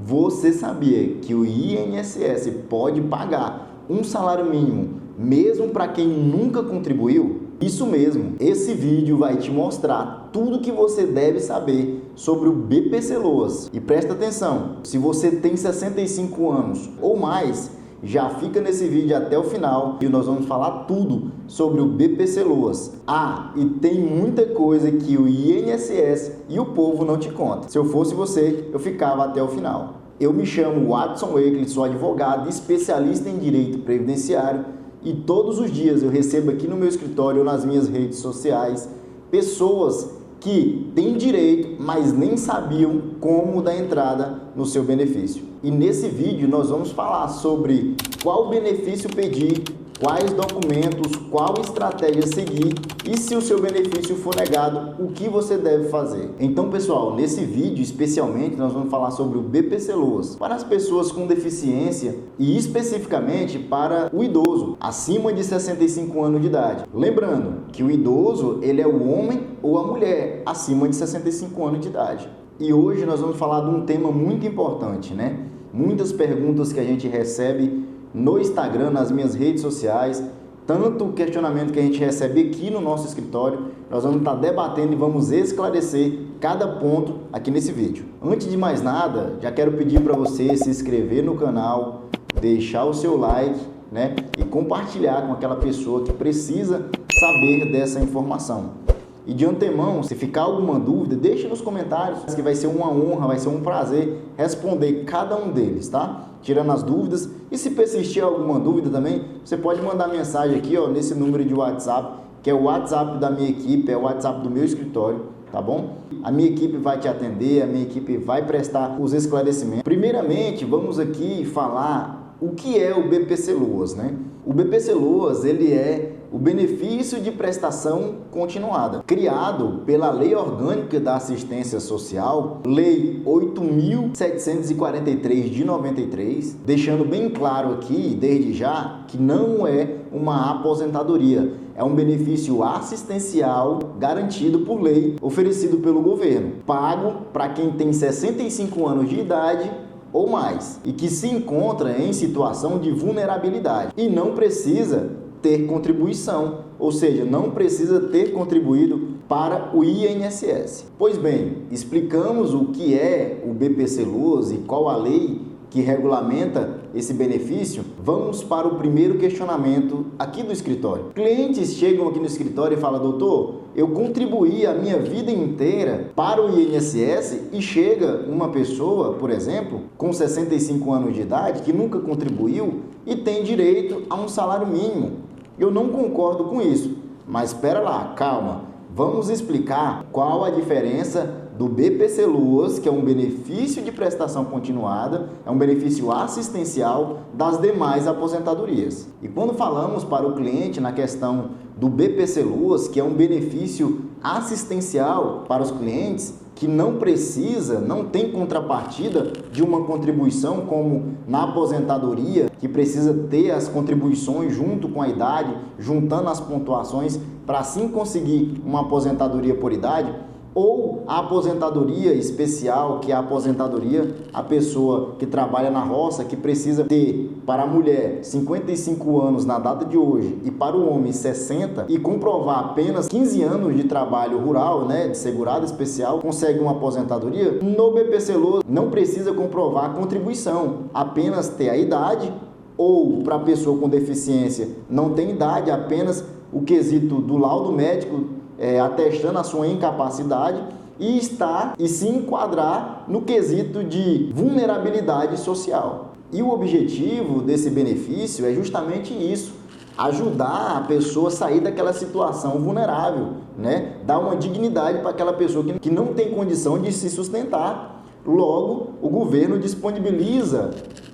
Você sabia que o INSS pode pagar um salário mínimo mesmo para quem nunca contribuiu? Isso mesmo, esse vídeo vai te mostrar tudo o que você deve saber sobre o BPC-Loas. E presta atenção, se você tem 65 anos ou mais, já fica nesse vídeo até o final e nós vamos falar tudo sobre o BPC-Loas. Ah, e tem muita coisa que o INSS e o povo não te contam. Se eu fosse você, eu ficava até o final. Eu me chamo Watson Wakley, sou advogado e especialista em direito previdenciário e todos os dias eu recebo aqui no meu escritório ou nas minhas redes sociais pessoas que têm direito, mas nem sabiam como dar entrada no seu benefício. E nesse vídeo nós vamos falar sobre qual benefício pedir, quais documentos, qual estratégia seguir e se o seu benefício for negado, o que você deve fazer. Então, pessoal, nesse vídeo especialmente nós vamos falar sobre o BPC-Loas para as pessoas com deficiência e especificamente para o idoso acima de 65 anos de idade. Lembrando que o idoso, ele é o homem ou a mulher acima de 65 anos de idade. E hoje nós vamos falar de um tema muito importante, né? Muitas perguntas que a gente recebe no Instagram, nas minhas redes sociais, tanto o questionamento que a gente recebe aqui no nosso escritório, nós vamos estar debatendo e vamos esclarecer cada ponto aqui nesse vídeo. Antes de mais nada, já quero pedir para você se inscrever no canal, deixar o seu like, né, e compartilhar com aquela pessoa que precisa saber dessa informação. E de antemão, se ficar alguma dúvida, deixe nos comentários, que vai ser uma honra, vai ser um prazer responder cada um deles, tá? Tirando as dúvidas. E se persistir alguma dúvida também, você pode mandar mensagem aqui, ó, nesse número de WhatsApp, que é o WhatsApp da minha equipe, é o WhatsApp do meu escritório, tá bom? A minha equipe vai te atender, a minha equipe vai prestar os esclarecimentos. Primeiramente, vamos aqui falar o que é o BPC-Loas, né? O BPC-Loas, ele é o benefício de prestação continuada, criado pela Lei Orgânica da Assistência Social, Lei 8.743 de 93, deixando bem claro aqui, desde já, que não é uma aposentadoria, é um benefício assistencial garantido por lei, oferecido pelo governo, pago para quem tem 65 anos de idade ou mais e que se encontra em situação de vulnerabilidade e não precisa ter contribuição, ou seja, não precisa ter contribuído para o INSS. Pois bem, explicamos o que é o BPC-Loas e qual a lei que regulamenta esse benefício. Vamos para o primeiro questionamento aqui do escritório. Clientes chegam aqui no escritório e falam: doutor, eu contribuí a minha vida inteira para o INSS e chega uma pessoa, por exemplo, com 65 anos de idade, que nunca contribuiu e tem direito a um salário mínimo. Eu não concordo com isso, mas espera lá, calma. Vamos explicar qual a diferença do BPC-Loas, que é um benefício de prestação continuada, é um benefício assistencial das demais aposentadorias. E quando falamos para o cliente na questão do BPC-Loas, que é um benefício assistencial para os clientes, que não precisa, não tem contrapartida de uma contribuição como na aposentadoria, que precisa ter as contribuições junto com a idade, juntando as pontuações para assim conseguir uma aposentadoria por idade, ou a aposentadoria especial, que é a aposentadoria, a pessoa que trabalha na roça, que precisa ter, para a mulher, 55 anos na data de hoje e para o homem 60, e comprovar apenas 15 anos de trabalho rural, né, de segurado especial, consegue uma aposentadoria. No BPC-Loas não precisa comprovar a contribuição, apenas ter a idade, ou para a pessoa com deficiência não tem idade, apenas o quesito do laudo médico atestando a sua incapacidade e se enquadrar no quesito de vulnerabilidade social. E o objetivo desse benefício é justamente isso: ajudar a pessoa a sair daquela situação vulnerável, né? Dar uma dignidade para aquela pessoa que não tem condição de se sustentar. Logo, o governo disponibiliza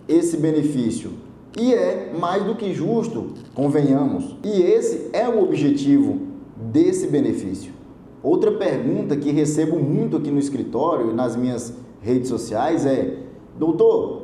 esse benefício. E é mais do que justo, convenhamos. E esse é o objetivo desse benefício. Outra pergunta que recebo muito aqui no escritório e nas minhas redes sociais é: doutor,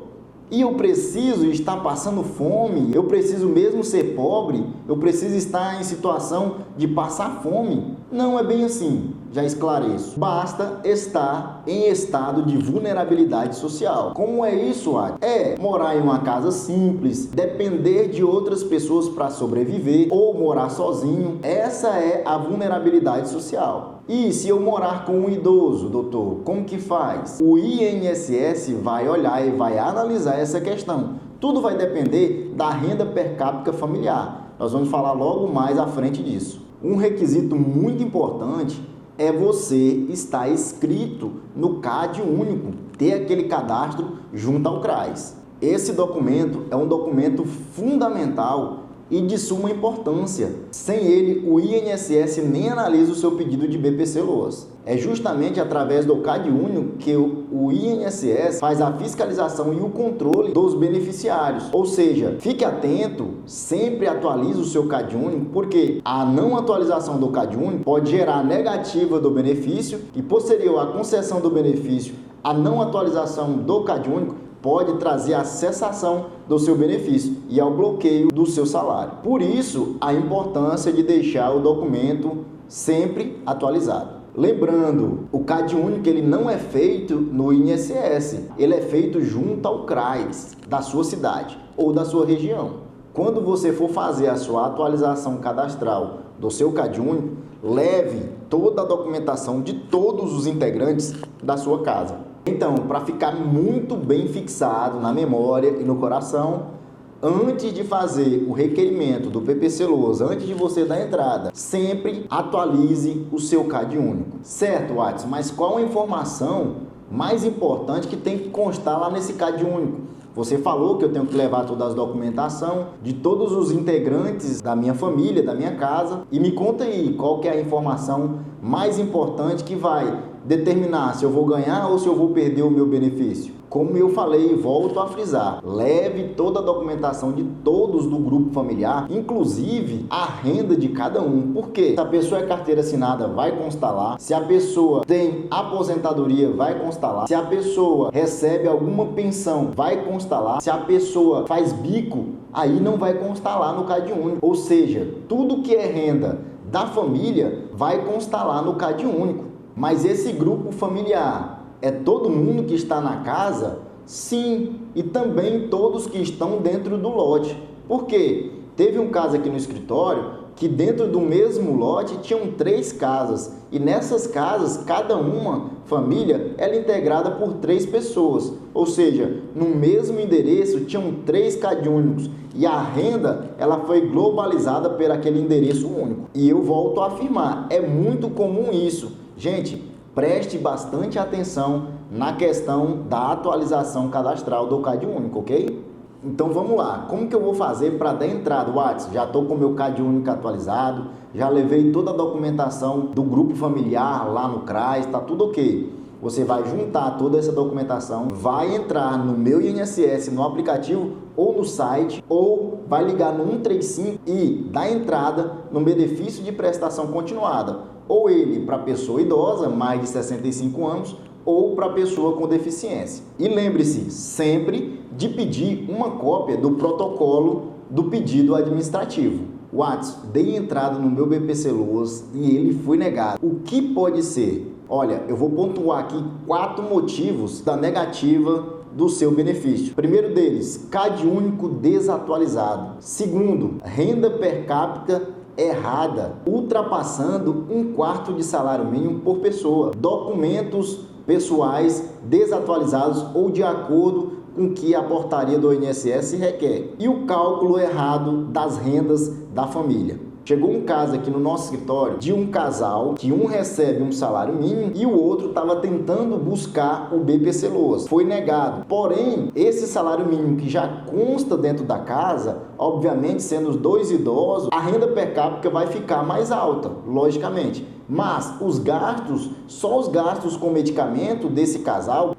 e eu preciso estar passando fome? Eu preciso mesmo ser pobre? Eu preciso estar em situação de passar fome? Não é bem assim. Já esclareço. Basta estar em estado de vulnerabilidade social. Como é isso, Watson? É morar em uma casa simples, depender de outras pessoas para sobreviver ou morar sozinho. Essa é a vulnerabilidade social. E se eu morar com um idoso, doutor, como que faz? O INSS vai olhar e vai analisar essa questão. Tudo vai depender da renda per capita familiar. Nós vamos falar logo mais à frente disso. Um requisito muito importante é você estar inscrito no CAD único, ter aquele cadastro junto ao CRAS. Esse documento é um documento fundamental e de suma importância. Sem ele, o INSS nem analisa o seu pedido de BPC-LOAS. É justamente através do CAD único que o INSS faz a fiscalização e o controle dos beneficiários. Ou seja, fique atento, sempre atualize o seu CAD único, porque a não atualização do CAD único pode gerar negativa do benefício e, posterior à concessão do benefício, a não atualização do CAD único pode trazer a cessação do seu benefício e ao bloqueio do seu salário. Por isso, a importância de deixar o documento sempre atualizado. Lembrando, o CAD único ele não é feito no INSS, ele é feito junto ao CRAS da sua cidade ou da sua região. Quando você for fazer a sua atualização cadastral do seu CAD único, leve toda a documentação de todos os integrantes da sua casa. Então, para ficar muito bem fixado na memória e no coração, antes de fazer o requerimento do PPC-LOAS, antes de você dar entrada, sempre atualize o seu CAD único. Certo, Watson, mas qual a informação mais importante que tem que constar lá nesse CAD único? Você falou que eu tenho que levar toda a documentação de todos os integrantes da minha família, da minha casa. E me conta aí, qual que é a informação mais importante que vai determinar se eu vou ganhar ou se eu vou perder o meu benefício? Como eu falei e volto a frisar, leve toda a documentação de todos do grupo familiar, inclusive a renda de cada um. Por quê? Se a pessoa é carteira assinada, vai constar lá. Se a pessoa tem aposentadoria, vai constar lá. Se a pessoa recebe alguma pensão, vai constar lá. Se a pessoa faz bico, aí não vai constar lá no CAD único. Ou seja, tudo que é renda da família vai constar lá no CAD único. Mas esse grupo familiar é todo mundo que está na casa? Sim, e também todos que estão dentro do lote. Por quê? Teve um caso aqui no escritório que dentro do mesmo lote tinham 3 casas. E nessas casas, cada uma família era integrada por 3 pessoas. Ou seja, no mesmo endereço tinham 3 CAD únicos. E a renda ela foi globalizada por aquele endereço único. E eu volto a afirmar, é muito comum isso. Gente, preste bastante atenção na questão da atualização cadastral do CAD único, ok? Então vamos lá, como que eu vou fazer para dar entrada? Watson, já estou com o meu CAD único atualizado, já levei toda a documentação do grupo familiar lá no CRAS, está tudo ok. Você vai juntar toda essa documentação, vai entrar no meu INSS, no aplicativo ou no site, ou vai ligar no 135 e dar entrada no benefício de prestação continuada. Ou ele para pessoa idosa, mais de 65 anos, ou para pessoa com deficiência. E lembre-se sempre de pedir uma cópia do protocolo do pedido administrativo. Watson, dei entrada no meu BPC-LOAS e ele foi negado. O que pode ser? Olha, eu vou pontuar aqui 4 motivos da negativa do seu benefício. Primeiro deles, CAD único desatualizado. Segundo, renda per capita errada, ultrapassando 1/4 de salário mínimo por pessoa. Documentos pessoais desatualizados ou de acordo com que a portaria do INSS requer. E o cálculo errado das rendas da família. Chegou um caso aqui no nosso escritório de um casal que um recebe um salário mínimo e o outro estava tentando buscar o BPC-LOAS. Foi negado. Porém, esse salário mínimo que já consta dentro da casa, obviamente sendo os 2 idosos, a renda per capita vai ficar mais alta, logicamente. Mas os gastos, só os gastos com medicamento desse casal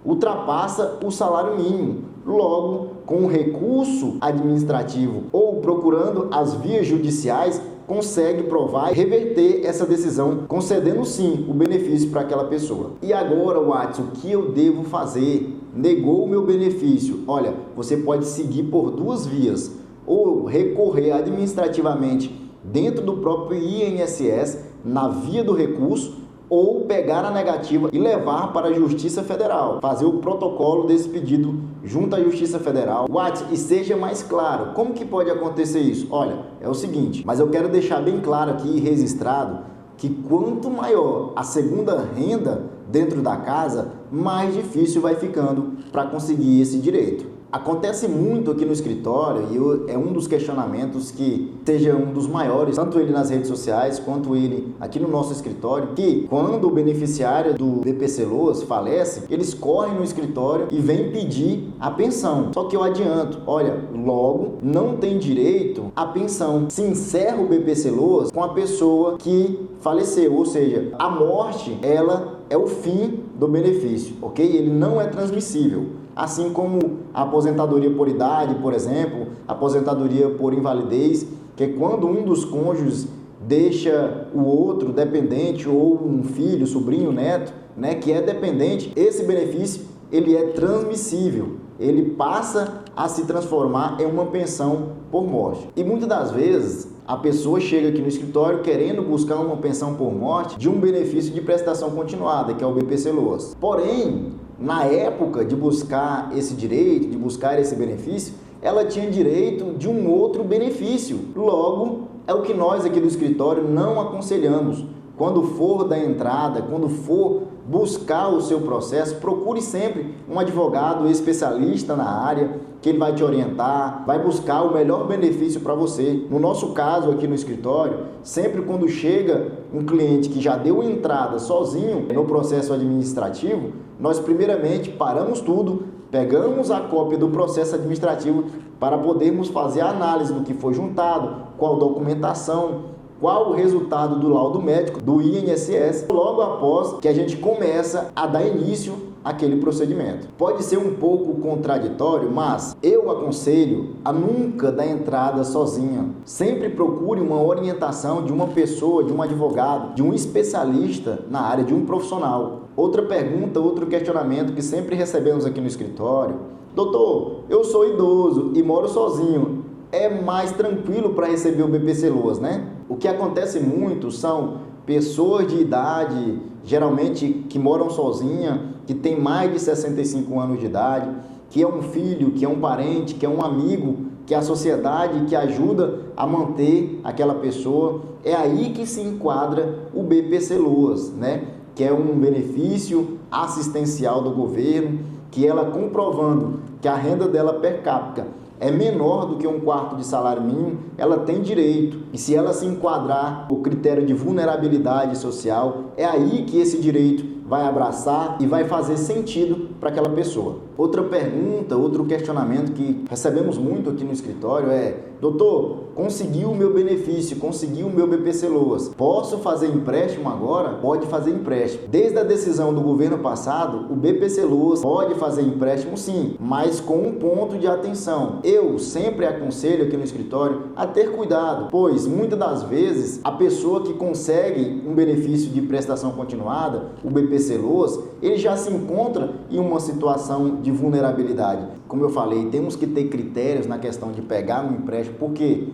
ultrapassa o salário mínimo. Logo, com o recurso administrativo ou procurando as vias judiciais, consegue provar e reverter essa decisão, concedendo sim o benefício para aquela pessoa. E agora, Watson, o que eu devo fazer? Negou o meu benefício. Olha, você pode seguir por 2 vias, ou recorrer administrativamente dentro do próprio INSS, na via do recurso ou pegar a negativa e levar para a Justiça Federal, fazer o protocolo desse pedido junto à Justiça Federal. E seja mais claro, como que pode acontecer isso? Olha, é o seguinte, mas eu quero deixar bem claro aqui e registrado que quanto maior a segunda renda dentro da casa, mais difícil vai ficando para conseguir esse direito. Acontece muito aqui no escritório e é um dos questionamentos que seja um dos maiores, tanto ele nas redes sociais quanto ele aqui no nosso escritório, que quando o beneficiário do BPC Loas falece, eles correm no escritório e vêm pedir a pensão. Só que eu adianto, olha, logo não tem direito à pensão. Se encerra o BPC Loas com a pessoa que faleceu, ou seja, a morte, ela é o fim do benefício, ok? Ele não é transmissível. Assim como a aposentadoria por idade, por exemplo, a aposentadoria por invalidez, que é quando um dos cônjuges deixa o outro dependente, ou um filho, sobrinho, neto, né, que é dependente, esse benefício ele é transmissível, ele passa a se transformar em uma pensão por morte. E muitas das vezes a pessoa chega aqui no escritório querendo buscar uma pensão por morte de um benefício de prestação continuada, que é o BPC Loas. Porém, na época de buscar esse direito, de buscar esse benefício, ela tinha direito de um outro benefício. Logo, é o que nós aqui do escritório não aconselhamos. Quando for dar entrada, quando for buscar o seu processo, procure sempre um advogado especialista na área, que ele vai te orientar, vai buscar o melhor benefício para você. No nosso caso aqui no escritório, sempre quando chega um cliente que já deu entrada sozinho no processo administrativo, nós primeiramente paramos tudo, pegamos a cópia do processo administrativo para podermos fazer a análise do que foi juntado, qual documentação, qual o resultado do laudo médico, do INSS, logo após que a gente começa a dar início àquele procedimento. Pode ser um pouco contraditório, mas eu aconselho a nunca dar entrada sozinha. Sempre procure uma orientação de uma pessoa, de um advogado, de um especialista na área, de um profissional. Outra pergunta, outro questionamento que sempre recebemos aqui no escritório: doutor, eu sou idoso e moro sozinho. É mais tranquilo para receber o BPC Loas, né? O que acontece muito são pessoas de idade, geralmente que moram sozinha, que tem mais de 65 anos de idade, que é um filho, que é um parente, que é um amigo, que é a sociedade que ajuda a manter aquela pessoa. É aí que se enquadra o BPC Loas, né? Que é um benefício assistencial do governo, que ela comprovando que a renda dela per capita é menor do que um quarto de salário mínimo, ela tem direito. E se ela se enquadrar no critério de vulnerabilidade social, é aí que esse direito vai abraçar e vai fazer sentido para aquela pessoa. Outra pergunta, outro questionamento que recebemos muito aqui no escritório é: doutor, consegui o meu benefício, consegui o meu BPC Loas, posso fazer empréstimo agora? Pode fazer empréstimo. Desde a decisão do governo passado, o BPC Loas pode fazer empréstimo sim, mas com um ponto de atenção. Eu sempre aconselho aqui no escritório a ter cuidado, pois muitas das vezes a pessoa que consegue um benefício de prestação continuada, o BPC Loas, ele já se encontra em uma situação de vulnerabilidade. Como eu falei, temos que ter critérios na questão de pegar um empréstimo, porque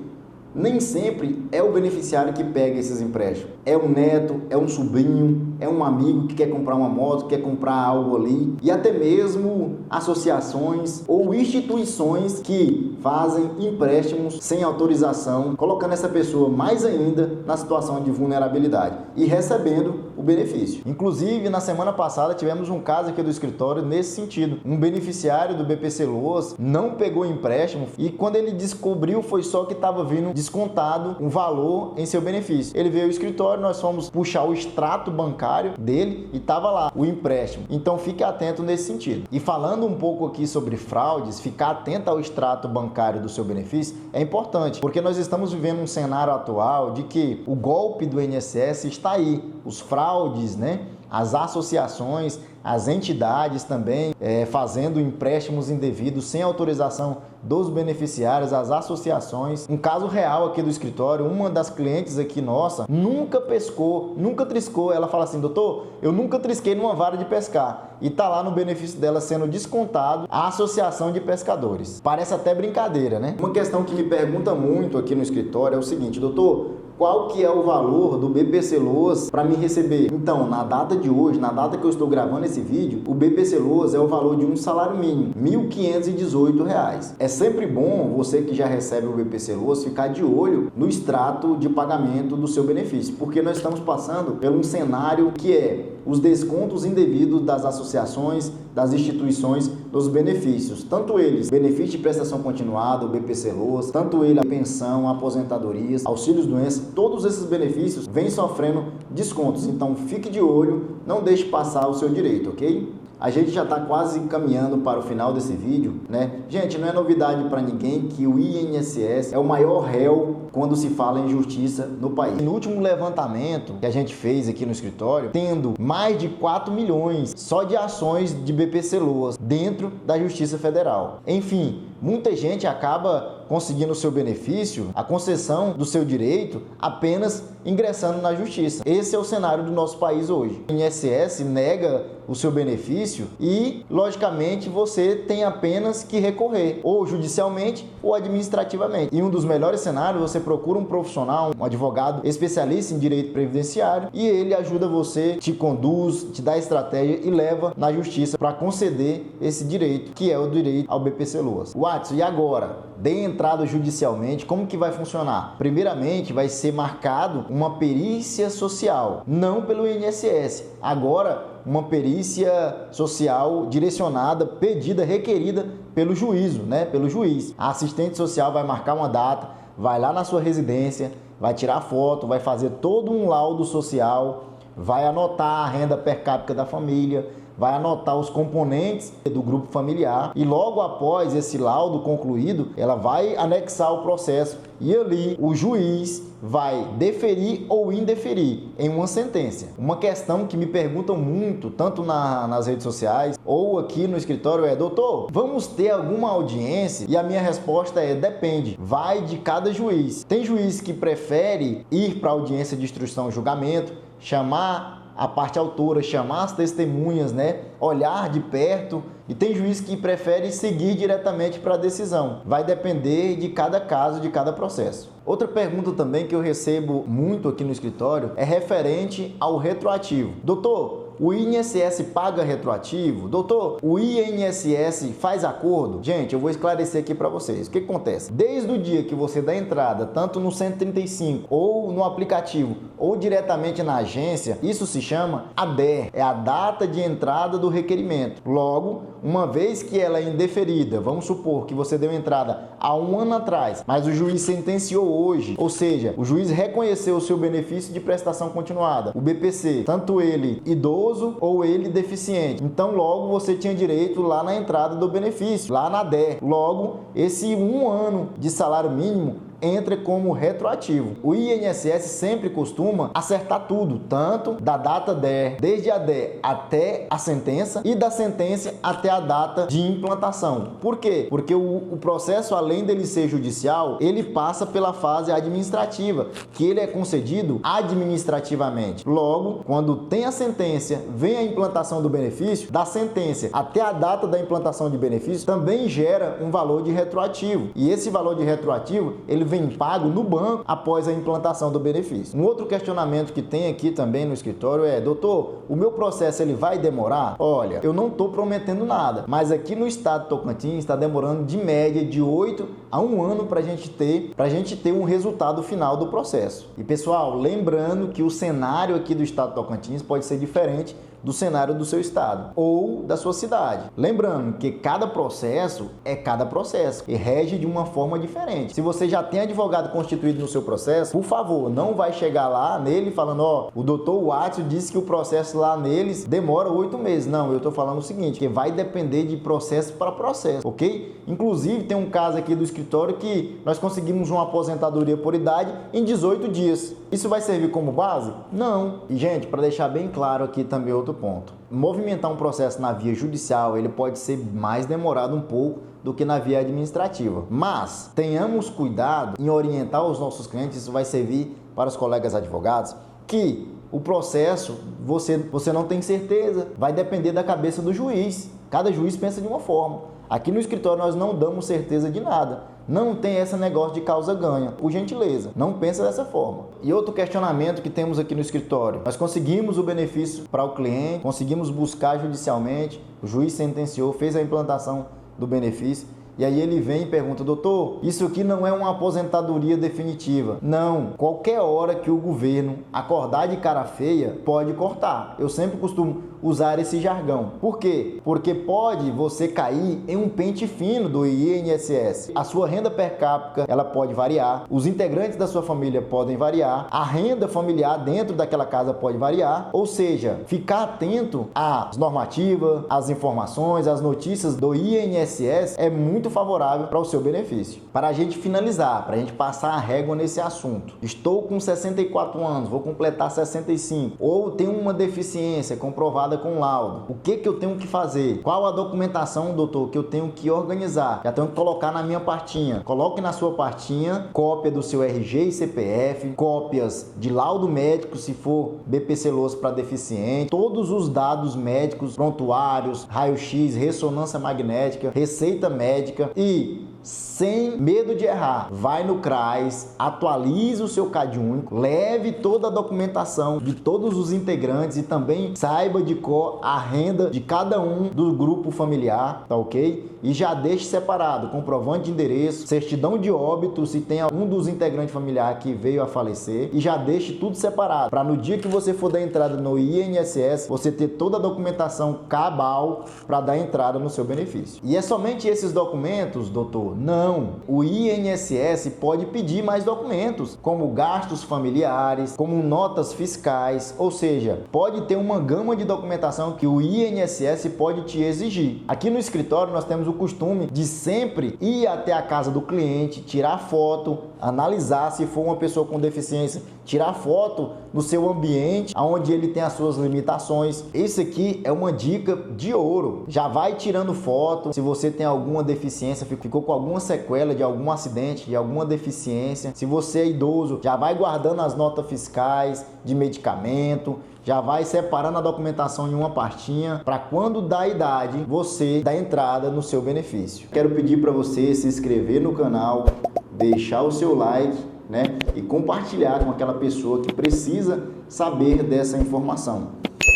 nem sempre é o beneficiário que pega esses empréstimos. É um neto, é um sobrinho, é um amigo que quer comprar uma moto, quer comprar algo ali, e até mesmo associações ou instituições que fazem empréstimos sem autorização, colocando essa pessoa mais ainda na situação de vulnerabilidade e recebendo o benefício. Inclusive, na semana passada tivemos um caso aqui do escritório nesse sentido. Um beneficiário do BPC Loas não pegou empréstimo e quando ele descobriu foi só que estava vindo descontado um valor em seu benefício. Ele veio ao escritório, nós fomos puxar o extrato bancário dele e estava lá o empréstimo. Então fique atento nesse sentido. E falando um pouco aqui sobre fraudes, ficar atento ao extrato bancário do seu benefício é importante, porque nós estamos vivendo um cenário atual de que o golpe do INSS está aí, os fraudes, né? As associações, as entidades também fazendo empréstimos indevidos sem autorização dos beneficiários, as associações. Um caso real aqui do escritório, uma das clientes aqui nossa nunca pescou, nunca triscou. Ela fala assim: doutor, eu nunca trisquei numa vara de pescar. E tá lá no benefício dela sendo descontado a associação de pescadores. Parece até brincadeira, né? Uma questão que me pergunta muito aqui no escritório é o seguinte: doutor, qual que é o valor do BPC Loas para me receber? Então, na data de hoje, na data que eu estou gravando esse vídeo, o BPC Loas é o valor de um salário mínimo, R$ 1.518. É sempre bom você que já recebe o BPC Loas ficar de olho no extrato de pagamento do seu benefício, porque nós estamos passando por um cenário que é os descontos indevidos das associações, das instituições, dos benefícios. Tanto eles, benefício de prestação continuada, o BPC Loas, tanto ele a pensão, aposentadorias, auxílios doença, todos esses benefícios vêm sofrendo descontos. Então fique de olho, não deixe passar o seu direito, ok? A gente já está quase caminhando para o final desse vídeo, né? Gente, não é novidade para ninguém que o INSS é o maior réu quando se fala em justiça no país. No último levantamento que a gente fez aqui no escritório, tendo mais de 4 milhões só de ações de BPC Loas dentro da Justiça Federal. Enfim, muita gente acaba conseguindo o seu benefício, a concessão do seu direito, apenas ingressando na justiça. Esse é o cenário do nosso país hoje. O INSS nega o seu benefício e, logicamente, você tem apenas que recorrer, ou judicialmente ou administrativamente. E um dos melhores cenários, você procura um profissional, um advogado especialista em direito previdenciário, e ele ajuda você, te conduz, te dá estratégia e leva na justiça para conceder esse direito, que é o direito ao BPC Loas. Watson, e agora? Dê entrada judicialmente, como que vai funcionar? Primeiramente, vai ser marcado uma perícia social, não pelo INSS. Agora, uma perícia social direcionada, pedida, requerida pelo juízo, né? Pelo juiz. A assistente social vai marcar uma data, vai lá na sua residência, vai tirar foto, vai fazer todo um laudo social, vai anotar a renda per capita da família, vai anotar os componentes do grupo familiar e logo após esse laudo concluído, ela vai anexar o processo e ali o juiz vai deferir ou indeferir em uma sentença. Uma questão que me perguntam muito, tanto nas redes sociais ou aqui no escritório é: doutor, vamos ter alguma audiência? E a minha resposta é: depende, vai de cada juiz. Tem juiz que prefere ir para a audiência de instrução e julgamento, chamar a parte autora, chamar as testemunhas, né? Olhar de perto, e tem juiz que prefere seguir diretamente para a decisão. Vai depender de cada caso, de cada processo. Outra pergunta também que eu recebo muito aqui no escritório é referente ao retroativo. Doutor, o INSS paga retroativo? Doutor, o INSS faz acordo? Gente, eu vou esclarecer aqui para vocês. O que acontece? Desde o dia que você dá entrada, tanto no 135 ou no aplicativo ou diretamente na agência, isso se chama ADER, é a data de entrada do requerimento. Logo, uma vez que ela é indeferida, vamos supor que você deu entrada há 1 ano atrás, mas o juiz sentenciou hoje, ou seja, o juiz reconheceu o seu benefício de prestação continuada, o BPC, tanto ele idoso ou ele deficiente. Então, logo você tinha direito lá na entrada do benefício, lá na DER. Logo, esse 1 ano de salário mínimo entra como retroativo. O INSS sempre costuma acertar tudo, tanto da data DER, desde a DER até a sentença e da sentença até a data de implantação. Por quê? Porque o processo, além dele ser judicial, ele passa pela fase administrativa, que ele é concedido administrativamente. Logo, quando tem a sentença, vem a implantação do benefício, da sentença até a data da implantação de benefício, também gera um valor de retroativo. E esse valor de retroativo, ele vem pago no banco após a implantação do benefício. Um outro questionamento que tem aqui também no escritório é: doutor, o meu processo ele vai demorar? Olha, eu não estou prometendo nada, mas aqui no estado de Tocantins está demorando de média de 8 a 1 ano para a gente ter um resultado final do processo. E pessoal, lembrando que o cenário aqui do estado de Tocantins pode ser diferente do cenário do seu estado ou da sua cidade. Lembrando que cada processo é cada processo e rege de uma forma diferente. Se você já tem advogado constituído no seu processo, por favor, não vai chegar lá nele falando: ó, o doutor Watson disse que o processo lá neles demora 8 meses. Não, eu tô falando o seguinte, que vai depender de processo para processo, ok? Inclusive, tem um caso aqui do escritório que nós conseguimos uma aposentadoria por idade em 18 dias. Isso vai servir como base? Não. E, gente, para deixar bem claro aqui também outro ponto. Movimentar um processo na via judicial, ele pode ser mais demorado um pouco do que na via administrativa. Mas tenhamos cuidado em orientar os nossos clientes, isso vai servir para os colegas advogados, que o processo você não tem certeza, vai depender da cabeça do juiz. Cada juiz pensa de uma forma. Aqui no escritório nós não damos certeza de nada. Não tem esse negócio de causa-ganha. Por gentileza, não pensa dessa forma. E outro questionamento que temos aqui no escritório. Nós conseguimos o benefício para o cliente, conseguimos buscar judicialmente, o juiz sentenciou, fez a implantação do benefício. E aí ele vem e pergunta: doutor, isso aqui não é uma aposentadoria definitiva. Não, qualquer hora que o governo acordar de cara feia, pode cortar. Eu sempre costumo usar esse jargão. Por quê? Porque pode você cair em um pente fino do INSS. A sua renda per capita, ela pode variar, os integrantes da sua família podem variar, a renda familiar dentro daquela casa pode variar, ou seja, ficar atento às normativas, às informações, às notícias do INSS é muito favorável para o seu benefício. Para a gente finalizar, para a gente passar a régua nesse assunto, estou com 64 anos, vou completar 65, ou tenho uma deficiência comprovada com laudo. O que eu tenho que fazer? Qual a documentação, doutor, que eu tenho que organizar? Já tenho que colocar na minha pastinha. Coloque na sua pastinha cópia do seu RG e CPF, cópias de laudo médico, se for BPCLOAS para deficiente, todos os dados médicos, prontuários, raio-x, ressonância magnética, receita médica e sem medo de errar, vai no CRAS, atualize o seu CAD único, leve toda a documentação de todos os integrantes e também saiba de cor a renda de cada um do grupo familiar, tá ok? E já deixe separado comprovante de endereço, certidão de óbito, se tem algum dos integrantes familiares que veio a falecer, e já deixe tudo separado, para no dia que você for dar entrada no INSS, você ter toda a documentação cabal para dar entrada no seu benefício. E é somente esses documentos, doutor? Não, o INSS pode pedir mais documentos, como gastos familiares, como notas fiscais, ou seja, pode ter uma gama de documentação que o INSS pode te exigir. Aqui no escritório nós temos o costume de sempre ir até a casa do cliente, tirar foto, analisar se for uma pessoa com deficiência, tirar foto no seu ambiente, onde ele tem as suas limitações. Esse aqui é uma dica de ouro. Já vai tirando foto, se você tem alguma deficiência, ficou com alguma sequela de algum acidente, de alguma deficiência. Se você é idoso, já vai guardando as notas fiscais de medicamento, já vai separando a documentação em uma pastinha para quando dá a idade, você dá entrada no seu benefício. Quero pedir para você se inscrever no canal, deixar o seu like, né, e compartilhar com aquela pessoa que precisa saber dessa informação.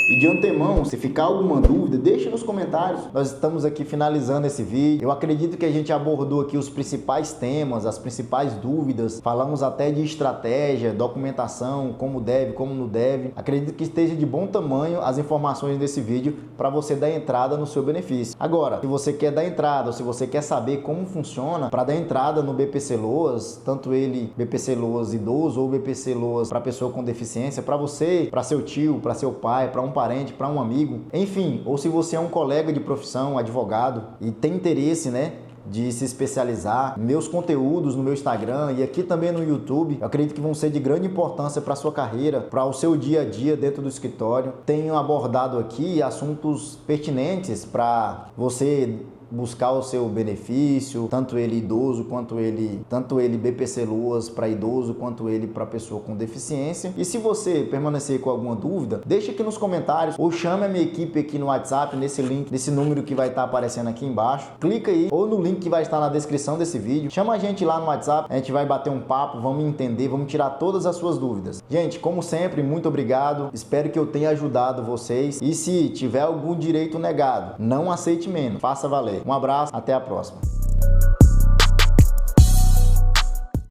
E de antemão, se ficar alguma dúvida, deixe nos comentários. Nós estamos aqui finalizando esse vídeo. Eu acredito que a gente abordou aqui os principais temas, as principais dúvidas. Falamos até de estratégia, documentação, como deve, como não deve. Acredito que esteja de bom tamanho as informações desse vídeo para você dar entrada no seu benefício. Agora, se você quer dar entrada, ou se você quer saber como funciona para dar entrada no BPCLOAS, tanto ele BPCLOAS idoso ou BPCLOAS para pessoa com deficiência, para você, para seu tio, para seu pai, para um parente, para um amigo, enfim, ou se você é um colega de profissão, advogado e tem interesse, né, de se especializar, meus conteúdos no meu Instagram e aqui também no YouTube, eu acredito que vão ser de grande importância para a sua carreira, para o seu dia a dia dentro do escritório. Tenho abordado aqui assuntos pertinentes para você buscar o seu benefício, tanto ele idoso quanto ele BPCLOAS para idoso, quanto ele para pessoa com deficiência. E se você permanecer com alguma dúvida, deixa aqui nos comentários ou chame a minha equipe aqui no WhatsApp, nesse link, nesse número que vai estar aparecendo aqui embaixo. Clica aí ou no link que vai estar na descrição desse vídeo. Chama a gente lá no WhatsApp, a gente vai bater um papo, vamos entender, vamos tirar todas as suas dúvidas. Gente, como sempre, muito obrigado. Espero que eu tenha ajudado vocês. E se tiver algum direito negado, não aceite menos, faça valer. Um abraço, até a próxima.